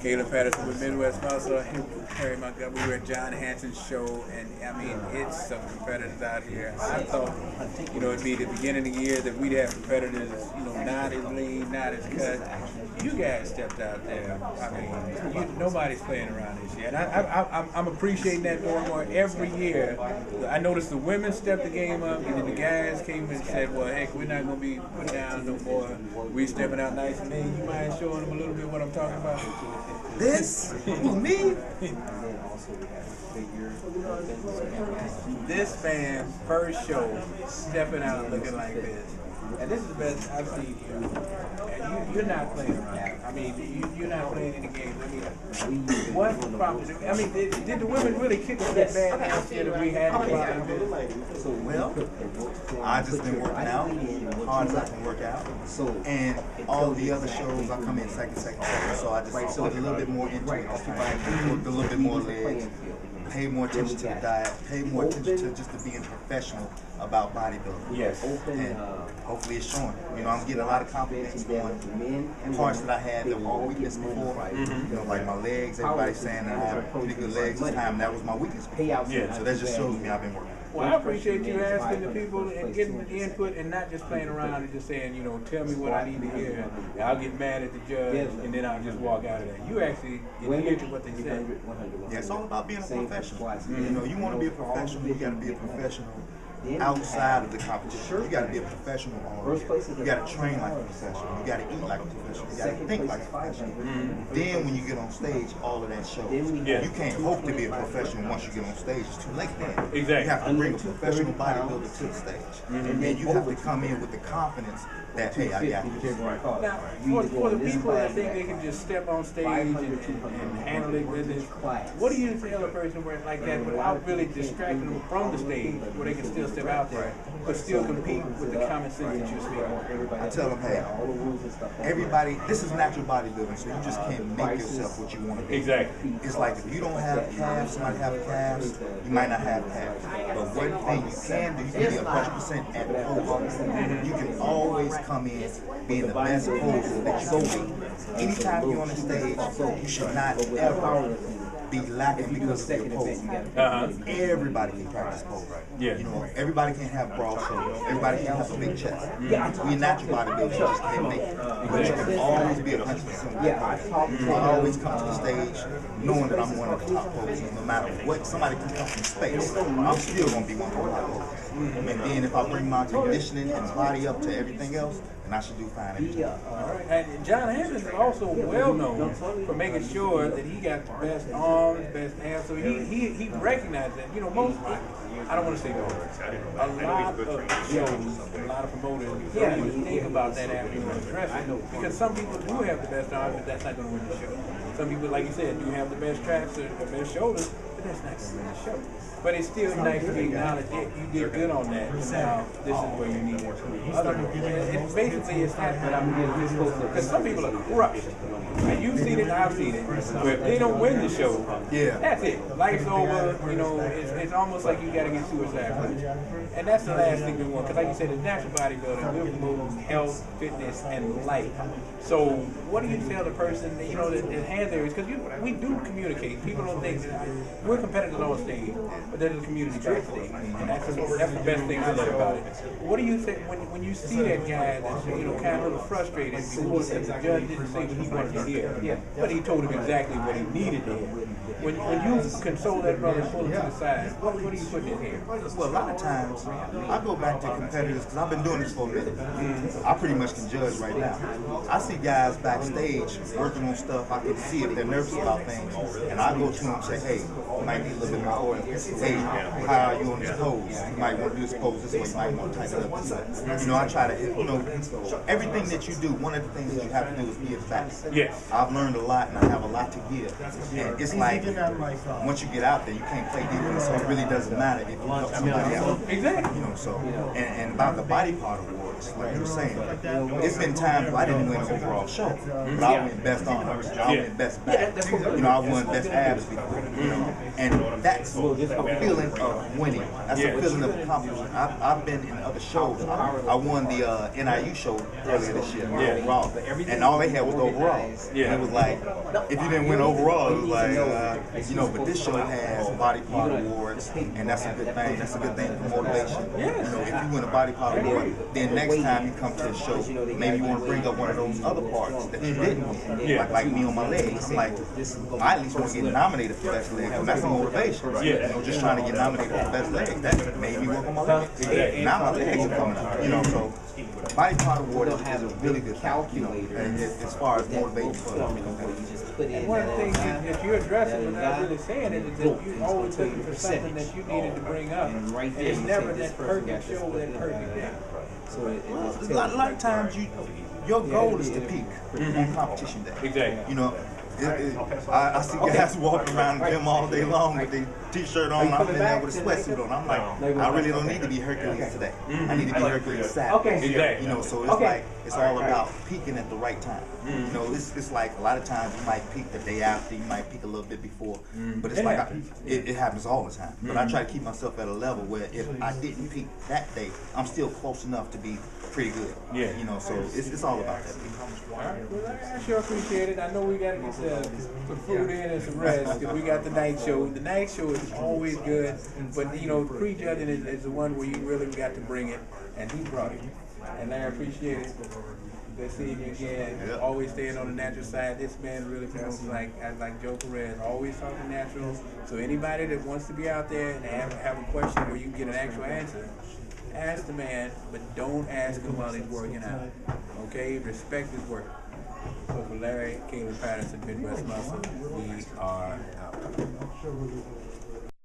Caleb Patterson with Midwest Muscle, Larry Montgomery. We're at John Hanson's show, and I mean, it's some competitors out here. I thought, it'd be the beginning of the year that we'd have competitors, not as lean, not as cut. You guys stepped out there. I mean, nobody's playing around this year, and I'm appreciating that more and more every year. I noticed the women stepped the game up, and then the guys came and said, well, heck, we're not going to be put down no more. We stepping out nice and lean. You mind showing them a little bit what I'm talking about? This? Who, me? This man's first show stepping out looking like this. And this is the best I've seen you. And you're not playing around. I mean, you're not playing any games. I mean, what's the problem? I mean, did the women really kick us that bad last year that we had to go out and do? Well, I just been working out, hard as I can work out. And all the other shows, I come in second. So I just put a little bit more into it. Just worked a little bit more legs. Pay more attention to the diet, pay more attention to just to being professional about bodybuilding. Yes. And hopefully it's showing. I'm getting a lot of compliments on parts that I had that were weakness before. Like my legs, everybody's saying that I have pretty good legs this time. That was my weakness before. Yeah. So that just shows me I've been working. Well, I appreciate you asking the people and getting the input and not just playing around and just saying, tell me what I need to hear. And I'll get mad at the judge and then I'll just walk out of there. You actually adhere to what they said. Yeah, it's all about being a professional. You want to be a professional, you got to be a professional outside of the competition. You got to be a professional all year. You got to train like a professional. You got to eat like a professional. You got to think like a professional. Then when you get on stage, all of that shows. You can't hope to be a professional once you get on stage. It's too late then. Exactly. You have to bring a professional bodybuilder to the stage. And then you have to come in with the confidence that, hey, I got this. Now, for the people that think they can just step on stage and handle it with this, what do you tell a person like that without really distracting them from the stage, where they can still step out there, but still compete with the common sense that you're speaking? I tell them, hey, everybody, this is natural bodybuilding, so you just can't make yourself what you want to be. Exactly. It's like if you don't have calves, somebody have calves, you might not have calves. But one thing you can do, you can be 100% at pose. You can always come in being the best poser that you can be. Anytime you're on the stage, you should not ever be lacking because of your pose. Everybody can practice pose. Everybody can have broad shoulders. Everybody can have a big chest. We're natural bodybuilders, you just can't make it. But you can always be 100% with your pose. I always come to the stage knowing that I'm one of the top posers. No matter what, somebody can come from space, I'm still going to be one of the top posers. And then if I bring my conditioning and body up to everything else, and I should do fine every time. All right. And John Hanson is also well known for making sure that he got the best arms, best abs. So he recognized that. Most, I don't want to say most, a lot of shows, a lot of promoters don't even think about that after you address it. Because some people do have the best arms, but that's not going to win the show. Some people, like you said, do have the best traps or the best shoulders, but that's not going to win the show. But it's still nice to be acknowledged that you did good on that. Now this is where you need it. It's basically it's not that I'm getting this close because some people are crushed. And you've seen it, and I've seen it. But if they don't win the show, that's it. Life's over. It's almost like you got to get suicide. And that's the last thing we want. Because like you said, it's natural bodybuilding. We're promoting health, fitness, and life. So what do you tell the person that has areas? Because we do communicate. People don't think that we're competitors on stage. But there's a community backstage, and that's the best thing I love about it. What do you think when you see that guy that's kind of a little frustrated because the judge didn't say what he wanted to hear, but he told him exactly what he needed to hear? When you console that brother and pull him to the side, what are you putting in here? Well, a lot of times I go back to competitors because I've been doing this for a minute. I pretty much can judge right now. I see guys backstage working on stuff. I can see if they're nervous about things, and I go to them and say, hey, you might need a little bit more oil. Hey, how are you on this pose? You might want to do this pose this way, you might want to tighten it up this way. I try to, everything that you do, one of the things that you have to do is give back. Yes. I've learned a lot and I have a lot to give. And it's like, once you get out there, you can't play defense, so it really doesn't matter if you help somebody out. Exactly. And about the body part awards, like you were saying, it's been times I didn't win overall show, but I win best arms, I win best back, I won best abs before, And that's a feeling of winning. That's a feeling of accomplishment. I've been in other shows. I won the NIU show earlier this year, overall. And all they had was overall. And it was like, if you didn't win overall, it was like, you know, but this show has body part awards, and that's a good thing. That's a good thing for motivation. You know, if you win a body part award, then next time you come to the show, maybe you want to bring up one of those other parts that you didn't win. Like me on my legs. I'm like, I at least want to get nominated for best leg, and that's a motivation. You know, just trying to get nominated for best leg. That made me work on my legs. Now my legs are coming up. You know, so body part award is a really good thing. You know, as far as motivating for competitors. And one of the things that you're addressing without really saying it is that you're always looking for something that you needed to bring up. And it's never that perfect show or that perfect day. Well, a lot of times your goal is to peak on competition day. Exactly. You know, I see guys walking around the gym all day long with their t-shirt on. I'm in there with a sweatsuit on. I'm like, I really don't need to be Hercules today. I need to be Hercules Saturday. Exactly. You know, so it's like it's all about peaking at the right time. You know, it's like a lot of times you might peak the day after, you might peak a little bit before, but it's like it happens all the time. But I try to keep myself at a level where if I didn't peak that day, I'm still close enough to be pretty good. Yeah. You know, so it's all about that. All right. Well, I sure appreciate it. I know we got to get some food in and some rest because we got the night show. The night show is always good, but you know, pre-judging is the one where you really got to bring it, and he brought it. And I appreciate it. Good seeing you again. Yep. Always staying on the natural side. This man really promotes like Joe Perez. Always talking natural. So anybody that wants to be out there and have a question where you can get an actual answer, ask the man, but don't ask him while he's working out. Okay? Respect his work. So for Larry, Caleb Patterson, Midwest Muscle, we are out.